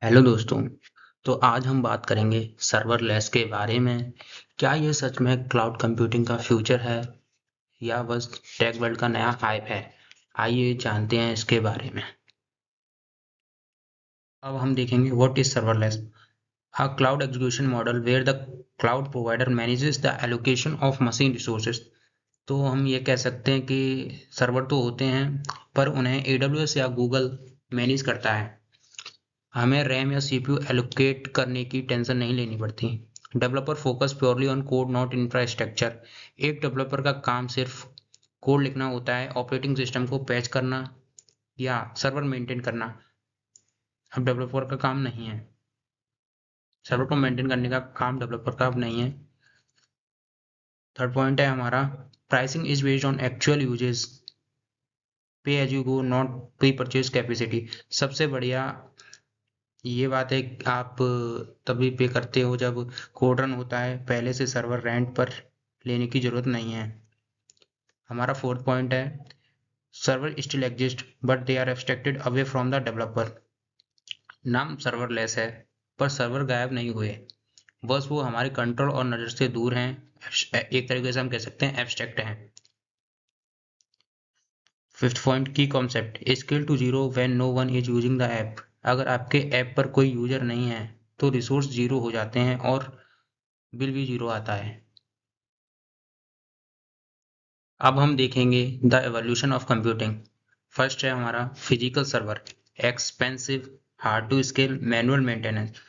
Hello दोस्तों। तो आज हम बात करेंगे सर्वरलेस के बारे में। क्या ये सच में क्लाउड कंप्यूटिंग का फ्यूचर है या बस टेक वर्ल्ड का नया हाइप है? आइए जानते हैं इसके बारे में। अब हम देखेंगे what is serverless. A cloud execution model where the cloud provider manages the allocation of machine resources। तो हम ये कह सकते हैं कि सर्वर तो होते हैं पर उन्हें AWS या गूगल मैनेज करता है। हमें रैम या सीपीयू एलोकेट करने की टेंशन नहीं लेनी पड़ती। Developer focus purely on code not infrastructure. एक डेवलपर का काम सिर्फ कोड लिखना होता है, ऑपरेटिंग सिस्टम को पैच करना या सर्वर मेंटेन करना अब डेवलपर का काम नहीं है। सर्वर को मेंटेन करने का काम डेवलपर का अब नहीं है। थर्ड पॉइंट है हमारा pricing is based on actual usages. Pay as you go not pre purchase capacity. सबसे बढ़िया ये बात है कि आप तभी पे करते हो जब कोड रन होता है, पहले से सर्वर रेंट पर लेने की जरूरत नहीं है। हमारा फोर्थ पॉइंट है server still exist but they are abstracted away from the developer. नाम सर्वरलेस है पर सर्वर गायब नहीं हुए, बस वो हमारे कंट्रोल और नज़र से दूर हैं। एक तरीके से हम कह सकते हैं एब्स्ट्रैक्ट हैं। Fifth point key concept scale to zero when no one is using the app. अगर आपके ऐप पर कोई यूजर नहीं है तो रिसोर्स जीरो हो जाते हैं और बिल भी जीरो आता है। अब हम देखेंगे the evolution of computing. First है हमारा physical server, expensive, hard to scale, manual maintenance.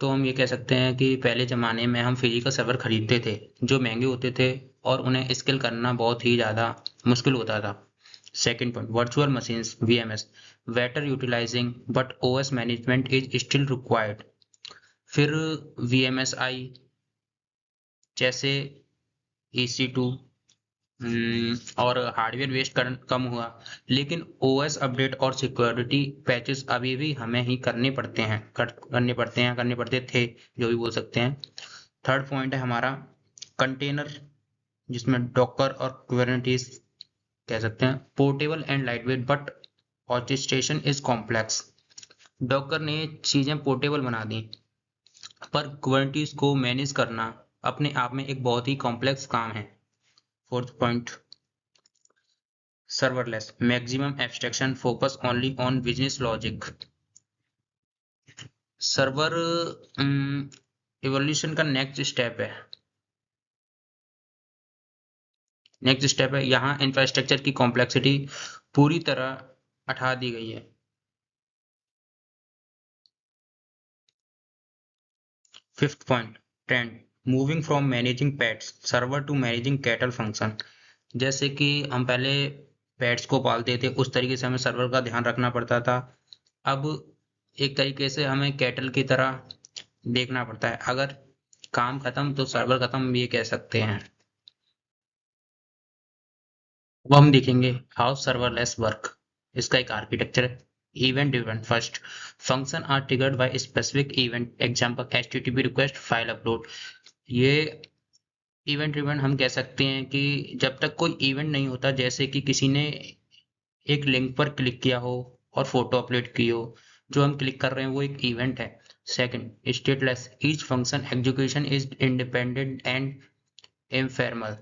तो हम ये कह सकते हैं कि पहले ज़माने में हम फिजिकल सर्वर खरीदते थे जो महंगे होते थे और उन्हें स्केल करना बहुत ही ज़्यादा मुश्किल होता था। Second point virtual machines VMs, better utilizing but OS management is still required. फिर वीएमएस आई जैसे EC2 और हार्डवेयर वेस्ट कम हुआ, लेकिन ओएस अपडेट और सिक्योरिटी पैचेस अभी भी हमें ही करने पड़ते थे, जो भी बोल सकते हैं। थर्ड पॉइंट है हमारा कंटेनर, जिसमें डॉकर और कुबरनेटिस कह सकते हैं portable and lightweight but orchestration is complex. Docker ने चीजें पोर्टेबल बना दी पर कुबरनेटिस को मैनेज करना अपने आप में एक बहुत ही कॉम्प्लेक्स काम है। Fourth point serverless maximum abstraction focus only on business logic। Server evolution का नेक्स्ट स्टेप है यहाँ इंफ्रास्ट्रक्चर की कॉम्प्लेक्सिटी पूरी तरह हटा दी गई है। Fifth point trend moving from managing pets server to managing cattle function. जैसे कि हम पहले पेट्स को पालते थे उस तरीके से हमें सर्वर का ध्यान रखना पड़ता था, अब एक तरीके से हमें कैटल की तरह देखना पड़ता है। अगर काम खत्म तो सर्वर खत्म ये कह सकते हैं। अब हम देखेंगे हाउ सर्वरलेस वर्क। इसका एक आर्किटेक्चर है event driven. First function are triggered by specific event, example HTTP request, file upload. ये इवेंट ड्रिवन हम कह सकते हैं कि जब तक कोई इवेंट नहीं होता, जैसे कि किसी ने एक लिंक पर क्लिक किया हो और फोटो अपलोड की हो, जो हम क्लिक कर रहे हैं वो एक इवेंट है। Second stateless each function execution is independent and informal.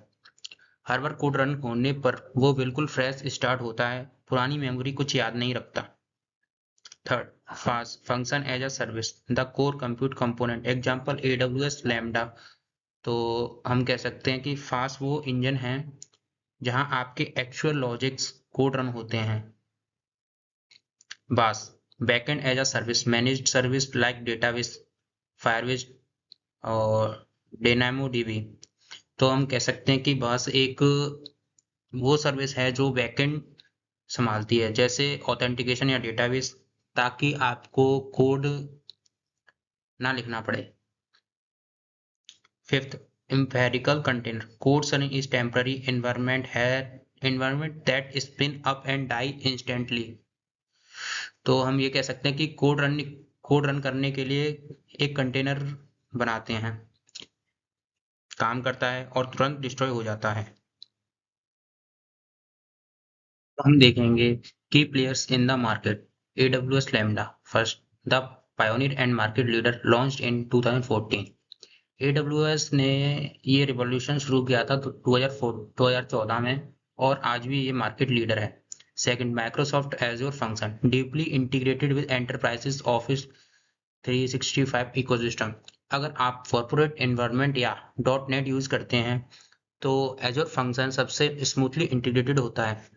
Her bar code run होने पर वो बिल्कुल फ्रेश स्टार्ट होता है, पुरानी मेमोरी कुछ याद नहीं रखता। Third fast function as a service the core compute component, example AWS Lambda. तो हम कह सकते हैं कि फास्ट वो इंजन है जहां आपके एक्चुअल लॉजिक्स कोड रन होते हैं। BaaS backend as a service managed service like database, Firebase और DynamoDB। तो हम कह सकते हैं कि बास एक वो सर्विस है जो बैकएंड संभालती है, जैसे ऑथेंटिकेशन या डेटाबेस, ताकि आपको कोड ना लिखना पड़े। Fifth empirical container code running is temporary environment that spin up and die instantly। तो हम ये कह सकते हैं कि कोड रन करने के लिए एक कंटेनर बनाते हैं, काम करता है और तुरंत डिस्ट्रॉय हो जाता है। हम देखेंगे की players in the market. AWS lambda first, the pioneer and market leader, launched in 2014. AWS ने ये रिवॉल्यूशन शुरू किया था 2014 में और आज भी ये मार्केट लीडर है। Second, Microsoft azure function deeply integrated with enterprises office 365 ecosystem. अगर आप कॉर्पोरेट एनवायरनमेंट या .NET यूज करते हैं तो एज्योर फंक्शन सबसे स्मूथली इंटीग्रेटेड होता है।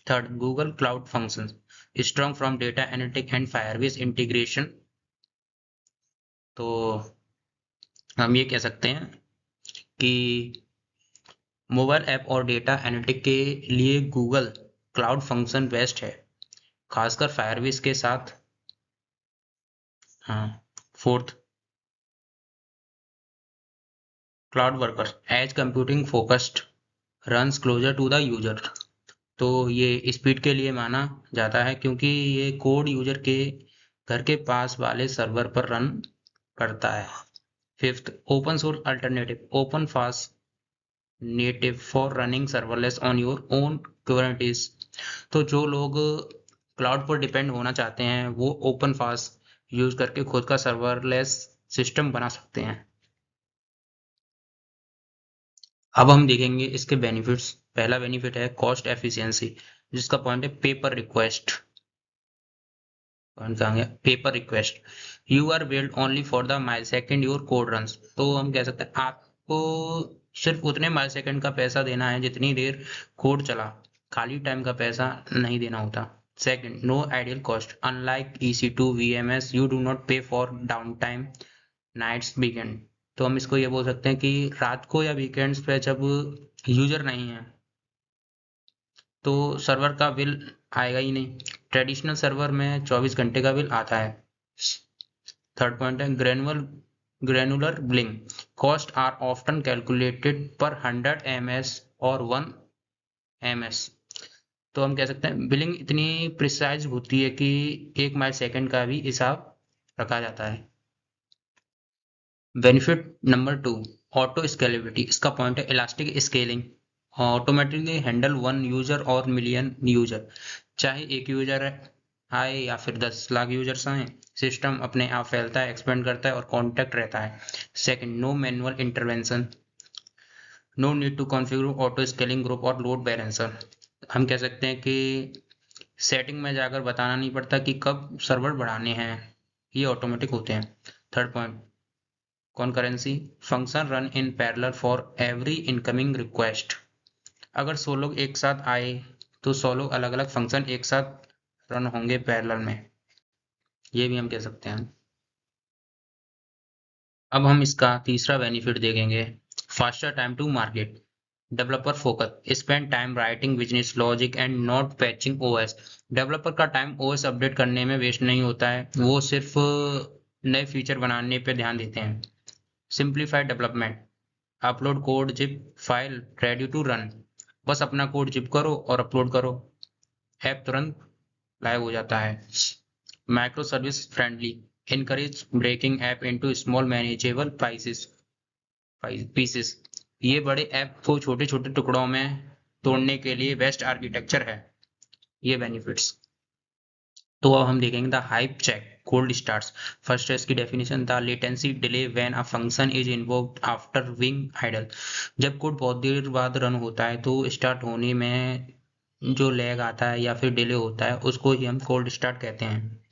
Third, Google cloud function strong from data analytic and Firebase integration. तो हम ये कह सकते हैं कि मोबाइल ऐप और डेटा एनालिटिक के लिए गूगल क्लाउड फंक्शन बेस्ट है, खासकर फायरबेस के साथ। हाँ। Fourth, cloud worker edge computing focused runs closer to the user. तो ये स्पीड के लिए माना जाता है क्योंकि ये कोड यूजर के घर के पास वाले सर्वर पर रन करता है। Fifth, open source alternative open fast native for running serverless on your own Kubernetes. तो जो लोग क्लाउड पर डिपेंड होना चाहते हैं वो ओपन फास्ट यूज करके खुद का सर्वरलेस सिस्टम बना सकते हैं। अब हम देखेंगे इसके बेनिफिट्स। पहला बेनिफिट है कॉस्ट एफिशिएंसी, जिसका पॉइंट है पेपर रिक्वेस्ट। पॉइंट कहाँ गया? Pay per request you are billed only for the millisecond your code runs. तो हम कह सकते हैं आपको सिर्फ उतने माइल सेकेंड का पैसा देना है जितनी देर कोड चला, खाली टाइम का पैसा नहीं देना होता। Second, no idle cost unlike EC2 VMS you do not pay for down time nights weekend. तो हम इसको ये बोल सकते हैं कि रात को या वीकेंड्स पे जब यूजर नहीं है तो सर्वर का बिल आएगा ही नहीं। ट्रेडिशनल सर्वर में 24 घंटे का बिल आता है। थर्ड पॉइंट है granular billing cost are often calculated per 100 ms और 1 ms। तो हम कह सकते हैं बिलिंग इतनी प्रिसाइज होती है कि 1 माइल सेकेंड का भी हिसाब रखा जाता है। Benefit number 2, auto scalability. इसका पॉइंट है elastic scaling, automatically handle 1 user और मिलियन यूजर। चाहे एक यूजर आए या फिर 10 लाख यूजर्स आए, सिस्टम अपने आप फैलता है, एक्सपेंड करता है और कॉन्टैक्ट रहता है। Second, no manual intervention, no need to configure auto scaling group और लोड बैलेंसर। हम कह सकते हैं कि सेटिंग में जाकर बताना नहीं पड़ता कि कब सर्वर बढ़ाने हैं, ये ऑटोमेटिक होते हैं। Third point, concurrency function run in parallel for every incoming request. अगर 100 लोग एक साथ आए तो 100 लोग अलग अलग फंक्शन एक साथ रन होंगे पैरेलल में, ये भी हम कह सकते हैं। अब हम इसका तीसरा बेनिफिट देखेंगे, faster time to market. Developer focus spend time writing business logic and not patching OS। Developer का टाइम OS अपडेट करने में वेस्ट नहीं होता है, वो सिर्फ नए फीचर बनाने पे ध्यान देते हैं। Simplified development, upload code zip file ready to run. बस अपना कोड जिप करो और अपलोड करो, ऐप तुरंत लाइव हो जाता है। Micro service friendly, encourage breaking app into small manageable pieces. ये बड़े ऐप को छोटे छोटे टुकड़ों में तोड़ने के लिए बेस्ट आर्किटेक्चर है। ये बेनिफिट्स। तो अब हम देखेंगे the hype check cold starts. First है इसकी definition, the latency delay when a function is invoked after being idle. जब कोड बहुत देर बाद रन होता है तो स्टार्ट होने में जो लैग आता है या फिर डिले होता है उसको ही हम कोल्ड स्टार्ट कहते हैं।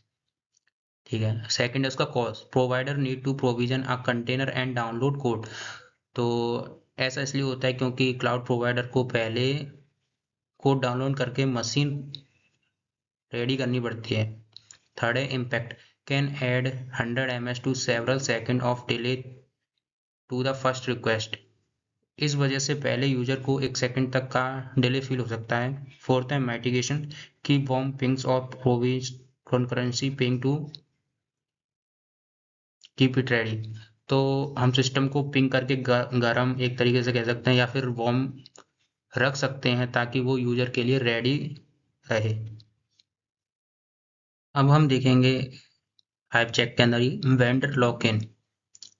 ठीक है। सेकंड है उसका cost, provider need to provision a container and download code. तो ऐसा इसलिए होता है क्योंकि क्लाउड प्रोवाइडर को पहले कोड डाउनलोड करके मशीन रेडी करनी पड़ती है। थर्ड है impact, can add 100 ms to several second of delay to the first request. इस वजह से पहले यूजर को 1 सेकंड तक का डिले फील हो सकता है। फोर्थ है माइटिगेशन, की बॉम्ब पिंग्स और provisioned concurrency ping to keep it ready. तो हम सिस्टम को पिंग करके गरम एक तरीके से कह सकते हैं या फिर वार्म रख सकते हैं ताकि वो यूजर के लिए रेडी रहे। अब हम देखेंगे हाइप चेक के अंदर ही वेंडर लॉक इन।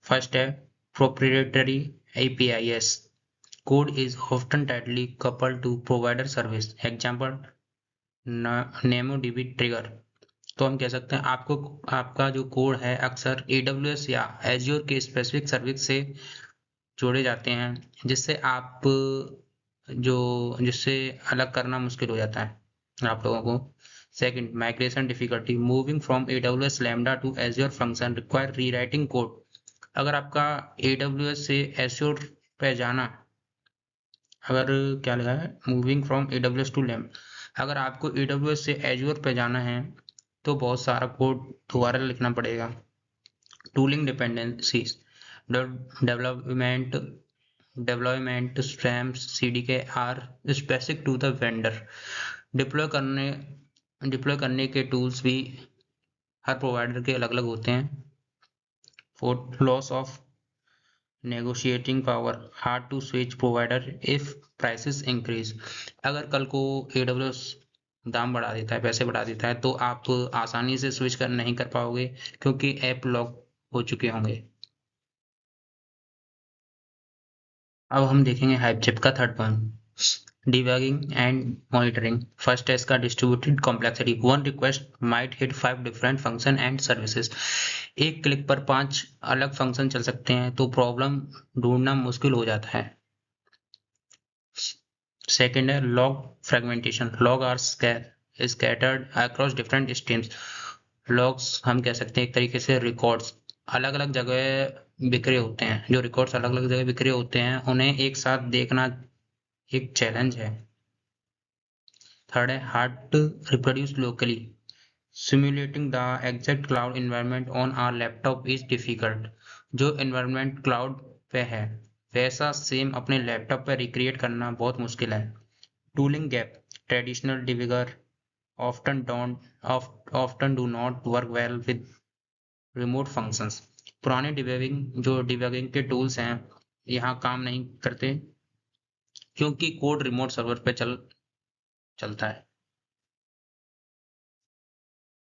फर्स्ट है proprietary APIs, code is often tightly coupled to provider service, example NamoDB trigger। तो हम कह सकते हैं आपको आपका जो कोड है अक्सर AWS या एज्योर के स्पेसिफिक सर्विस से जोड़े जाते हैं, जिससे जिससे अलग करना मुश्किल हो जाता है आप लोगों को। Second, migration difficulty, moving from AWS lambda to azure function require rewriting code. अगर आपका AWS से एज्योर पे जाना, अगर क्या लिखा है, moving from AWS to lamb, अगर आपको AWS से एज्योर पे जाना है तो बहुत सारा कोड दोबारा लिखना पड़ेगा। Tooling dependencies, development deployment streams CDK are specific to the vendor. Deploy करने के टूल्स भी हर प्रोवाइडर के अलग अलग होते हैं। Fourth, loss of negotiating power, hard to switch provider if prices increase. अगर कल को AWS दाम बढ़ा देता है, पैसे बढ़ा देता है, तो आप आसानी से स्विच कर नहीं कर पाओगे क्योंकि ऐप लॉक हो चुके होंगे। अब हम देखेंगे हाइपचेप का third point, debugging and monitoring. First है इसका distributed complexity, one request might hit 5 different function and services. एक क्लिक पर 5 अलग फंक्शन चल सकते हैं, तो प्रॉब्लम ढूंढना मुश्किल हो जाता है। सेकेंड है log fragmentation, log are scattered across different streams. Logs हम कह सकते हैं एक तरीके से रिकॉर्ड्स अलग अलग जगह बिखरे होते हैं। जो रिकॉर्ड्स अलग अलग जगह बिखरे होते हैं उन्हें एक साथ देखना एक चैलेंज है। थर्ड है hard to reproduce locally, simulating the exact cloud environment on our laptop is difficult. जो इन्वायरमेंट क्लाउड पे है वैसा सेम अपने लैपटॉप पे रिक्रिएट करना बहुत मुश्किल है। Tooling gap, traditional debugger often don't often do not work well with remote functions. पुराने डिबगिंग के टूल्स हैं यहाँ काम नहीं करते क्योंकि कोड रिमोट सर्वर पे चलता है।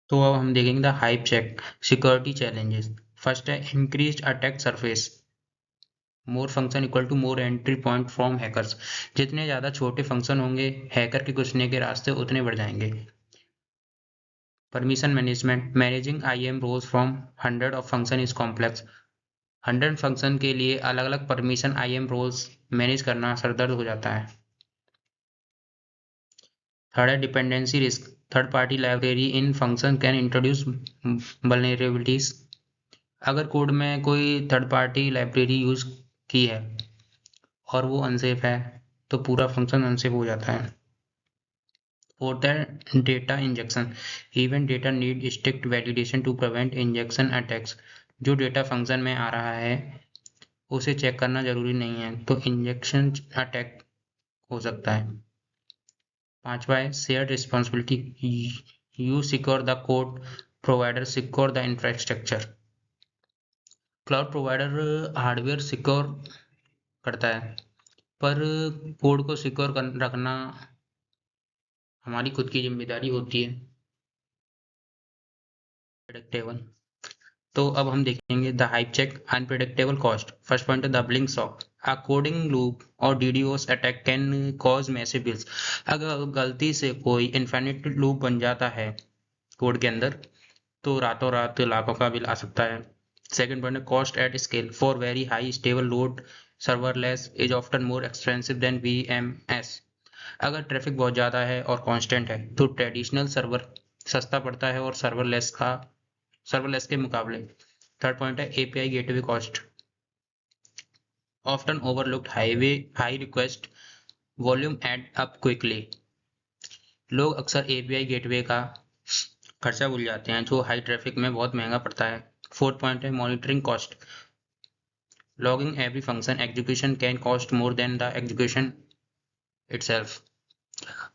तो अब हम देखेंगे the hype check, security challenges. First है increased attack surface, more function equal to more entry point from hackers. जितने ज़्यादा छोटे फंक्शन होंगे हैकर के घुसने के रास्ते उतने बढ़ जाएंगे। Permission management, managing IAM roles from 100 of function is complex. 100 function के लिए अलग अलग परमिशन IAM रोल्स मैनेज करना सरदर्द हो जाता है। थर्ड है dependency risk, third party library in function can introduce vulnerabilities. अगर कोड में कोई थर्ड पार्टी लाइब्रेरी यूज की है और वो अनसेफ है तो पूरा फंक्शन अनसेफ हो जाता है। फोर्थ है data injection, even data need strict validation to prevent injection attacks. जो डेटा फंक्शन में आ रहा है उसे चेक करना जरूरी नहीं है तो इंजेक्शन अटैक हो सकता है। पांचवा है shared responsibility, you secure the code, provider secure the infrastructure. Cloud provider hardware secure करता है पर कोड को सिक्योर रखना हमारी खुद की जिम्मेदारी होती है। प्रेडिक्टेबल, तो अब हम देखेंगे the hype check, unpredictable cost. First point है the blink shock, a coding loop और DDoS attack can cause massive bills. अगर गलती से कोई इन्फिनिट लूप बन जाता है कोड के अंदर तो रातों रात लाखों का बिल आ सकता है। सेकंड पॉइंट है cost at scale, for very high stable load serverless is often more expensive than VMS। अगर ट्रैफिक बहुत ज़्यादा है और कांस्टेंट है तो ट्रेडिशनल सर्वर सस्ता पड़ता है और सर्वरलेस के मुकाबले। थर्ड पॉइंट है API gateway cost, often overlooked high request volume add up quickly. लोग अक्सर API गेटवे का खर्चा भूल जाते हैं जो हाई ट्रैफिक में बहुत महंगा पड़ता है। फोर्थ पॉइंट है monitoring cost, logging every function execution can cost more than the execution itself.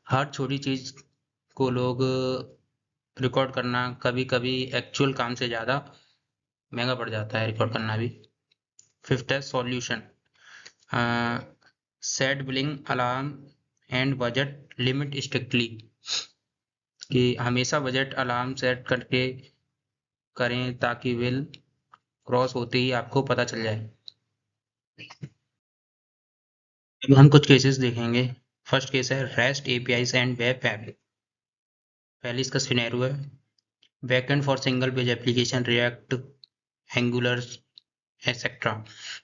हर छोटी चीज को लोग रिकॉर्ड करना कभी कभी एक्चुअल काम से ज़्यादा महंगा पड़ जाता है रिकॉर्ड करना भी। फिफ्थ है solution, set billing alarm and budget limit strictly, कि हमेशा बजट अलार्म सेट करके करें ताकि बिल क्रॉस होते ही आपको पता चल जाए। अब हम कुछ केसेस देखेंगे। फर्स्ट केस है rest APIs and web app. पहले इसका सिनेरियो है, backend for single page application, React, Angular etcetera.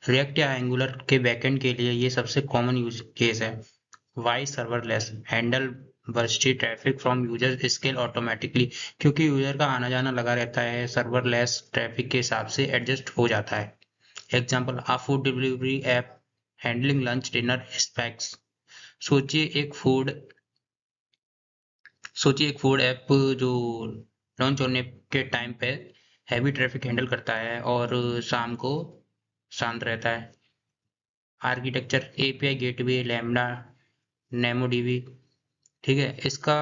React या एंगुलर के बैकएंड के लिए ये सबसे कॉमन यूज केस है। Why serverless, handle bursty traffic from user scale automatically, क्योंकि यूजर का आना जाना लगा रहता है, सर्वरलेस ट्रैफिक के हिसाब से एडजस्ट हो जाता है। Example, a food delivery app handling lunch dinner spikes. सोचिए एक फूड सोचिए एक फूड ऐप जो लॉन्च होने के टाइम पे हैवी ट्रैफिक हैंडल करता है और शाम को शांत रहता है। Architecture, API gateway, Lambda, DynamoDB. ठीक है, इसका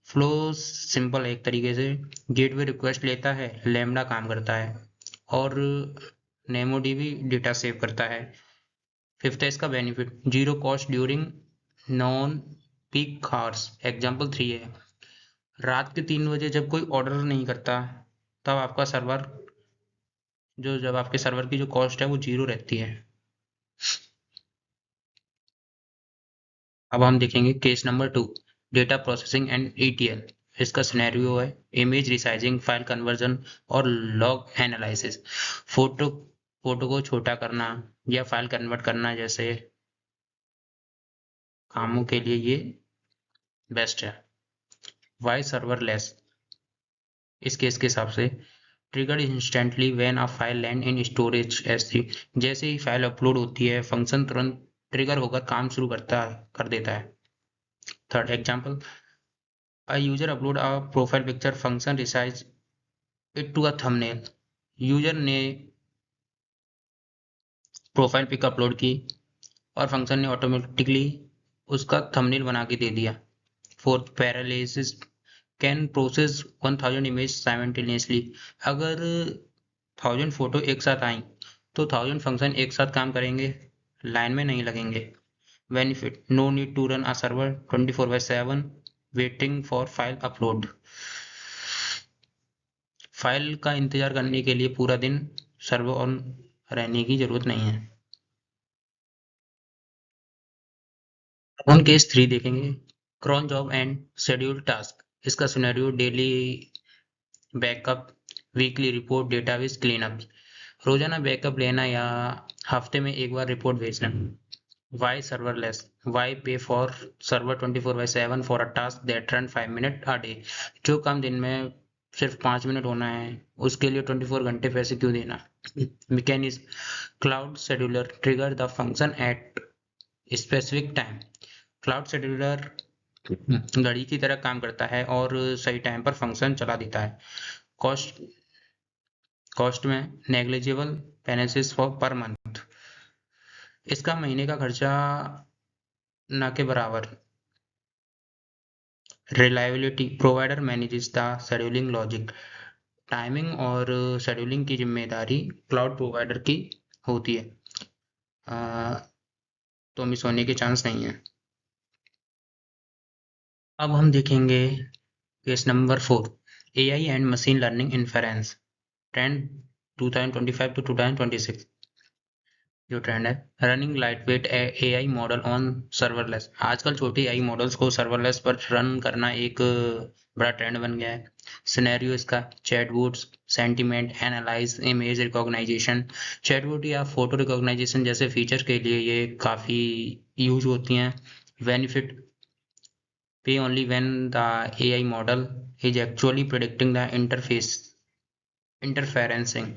फ्लो सिंपल है एक तरीके से। गेटवे रिक्वेस्ट लेता है, लैम्बडा काम करता है और नेमोडीबी डेटा सेव करता है। फिफ्थ है इसका benefit, zero cost during non peak hours. Example 3 है, रात के 3 बजे जब कोई ऑर्डर नहीं करता, तब आपका सर्वर जब आपके सर्वर की जो कॉस्ट है वो जीरो रहती है। अब हम देखेंगे case number 2, data processing and ETL. इसका सिनेरियो है इमेज रिसाइजिंग, फाइल कन्वर्जन और लॉग एनालिसिस। फोटो फोटो को छोटा करना या फाइल कन्वर्ट करना जैसे कामों के लिए ये बेस्ट है। वाई सर्वरलेस, इस केस के हिसाब से triggered instantly when a file land in storage S3। जैसे ही फाइल अपलोड होती है, फंक्शन तुरंत ट्रिगर होकर काम शुरू कर देता है। Third example, a user upload a profile picture, function resize it to a thumbnail. User ने प्रोफाइल पिक अपलोड की और फंक्शन ने ऑटोमेटिकली उसका थंबनेल बना के दे दिया। Fourth, paralysis can process 1000 image simultaneously. अगर 1000 फोटो एक साथ आई तो 1000 फंक्शन एक साथ काम करेंगे, लाइन में नहीं लगेंगे। Benefit, no need to run a server 24/7 waiting for file upload. File का इंतजार करने के लिए पूरा दिन सर्वर ऑन रहने की जरूरत नहीं है। ऑन केस 3 देखेंगे, cron job and schedule task. इसका scenario daily backup, weekly report, database cleanup. रोजाना बैकअप लेना या हफ्ते में एक बार रिपोर्ट भेजना। Why serverless, why pay for server 24/7 for a task that run 5 minute a day. जो काम दिन में सिर्फ 5 मिनट होना है उसके लिए 24 घंटे पैसे क्यों देना। Mechanism, cloud scheduler trigger the function at specific time. Cloud scheduler घड़ी की तरह काम करता है और सही टाइम पर फंक्शन चला देता है। कॉस्ट कॉस्ट में negligible, penalties for per month. इसका महीने का खर्चा ना के बराबर। Reliability, provider manages the scheduling logic. Timing और शेड्यूलिंग की जिम्मेदारी क्लाउड प्रोवाइडर की होती है, तो मिस होने के चांस नहीं है। अब हम देखेंगे case number 4, AI and machine learning inference trend 2025 to 2026। जो ट्रेंड है, running light weight AI model on serverless. आजकल छोटे एआई मॉडल्स को सर्वरलेस पर रन करना एक बड़ा ट्रेंड बन गया है। सिनेरियो इसका, chatbots, sentiment analyse, image recognization. Chatbot या फोटो रिकॉग्नाइजेशन जैसे फीचर के लिए ये काफ़ी यूज होती हैं। बेनिफिट, पे only when the AI model is actually predicting the interferencing।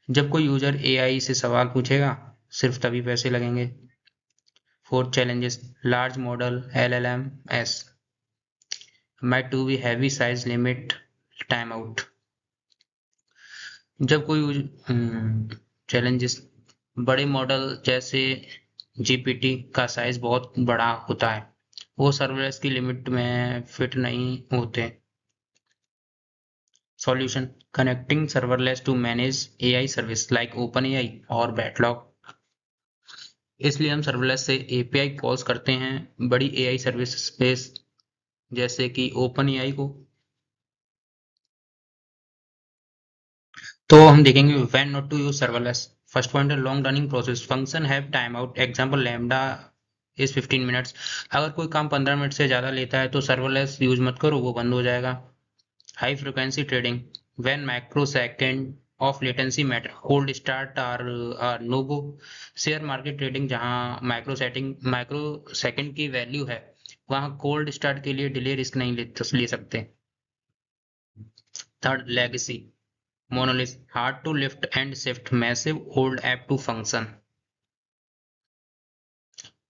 जब कोई यूजर एआई से सवाल पूछेगा सिर्फ तभी पैसे लगेंगे। Fourth challenges, large model LLMs might to be heavy size limit time out. जब कोई चैलेंजेस, बड़े मॉडल जैसे जीपीटी का साइज बहुत बड़ा होता है, वो सर्वलेस की लिमिट में फिट नहीं होते। Solution, connecting serverless to manage AI service like OpenAI और Batlog। इसलिए हम सर्वलेस से एपीआई कॉल्स करते हैं बड़ी एआई सर्विस स्पेस जैसे कि OpenAI को। तो हम देखेंगे when not to use serverless। First point है long running process, function have time out. Example Lambda is 15 minutes. अगर कोई काम 15 मिनट से ज़्यादा लेता है तो सर्वरलेस यूज मत करो, वो बंद हो जाएगा। High frequency trading, when microsecond of latency matter, cold start or no go. Share market trading जहां माइक्रो सेकंड की वैल्यू है, वहां कोल्ड स्टार्ट के लिए डिले रिस्क नहीं ले सकते। Third, legacy monolith, hard to lift and shift massive old app to function.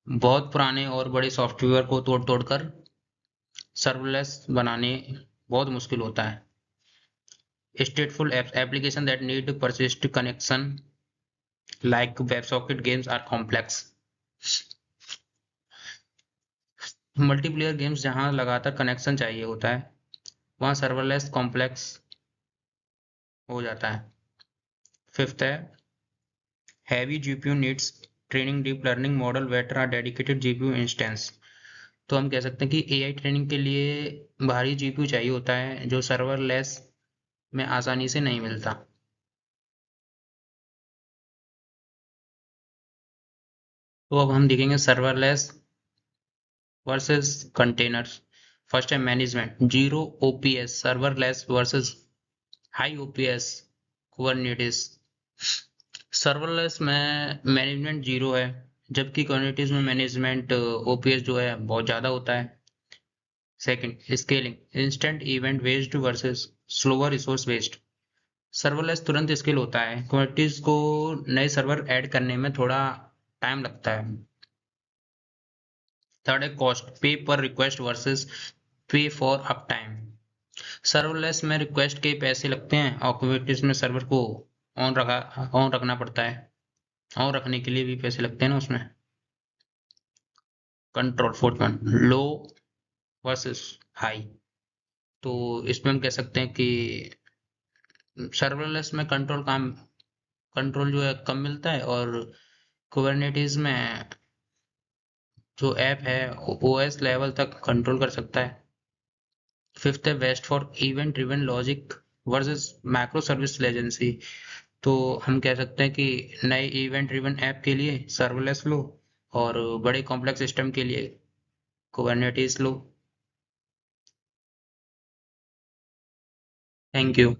बहुत पुराने और बड़े सॉफ्टवेयर को तोड़ तोड़ कर सर्वलेस बनाने बहुत मुश्किल होता है। stateful application that need persistent connection like WebSocket games are complex। Multiplayer games जहां लगातार कनेक्शन चाहिए होता है, वहां सर्वरलेस कॉम्प्लेक्स हो जाता है। फिफ्थ है heavy GPU needs training deep learning model better are dedicated GPU instance. तो हम कह सकते हैं कि एआई ट्रेनिंग के लिए भारी जीपीयू चाहिए होता है, जो सर्वरलेस में आसानी से नहीं मिलता। तो अब हम देखेंगे सर्वरलेस वर्सेस कंटेनर्स। फर्स्ट है management, zero OPS serverless versus high OPS Kubernetes. Serverless में मैनेजमेंट जीरो है, जबकि कुबरनेटिस में मैनेजमेंट ओपीएस जो है बहुत ज़्यादा होता है। Second, scaling, instant event based versus slower resource based. Serverless तुरंत स्केल होता है, कुबरनेटिस को नए सर्वर ऐड करने में थोड़ा टाइम लगता है। थर्ड है कॉस्ट, पे पर रिक्वेस्ट वर्सेस पे फॉर अप टाइम। सर्वरलेस में रिक्वेस्ट के पैसे लगते हैं और कुबरनेटिस में सर्वर को ऑन रखना पड़ता है, ऑन रखने के लिए भी पैसे लगते हैं ना उसमें। कंट्रोल, फोर्थ वन, लो वर्सेस हाई। तो इसमें हम कह सकते हैं कि सर्वरलेस में कंट्रोल जो है कम मिलता है, और कुबरनेटिस में जो ऐप है ओएस लेवल तक कंट्रोल कर सकता है। फिफ्थ है best for event driven logic versus macro service latency. तो हम कह सकते हैं कि नए इवेंट ड्रिवन ऐप के लिए सर्वलेस लो, और बड़े कॉम्प्लेक्स सिस्टम के लिए कुबरनेटिस लो। Thank you.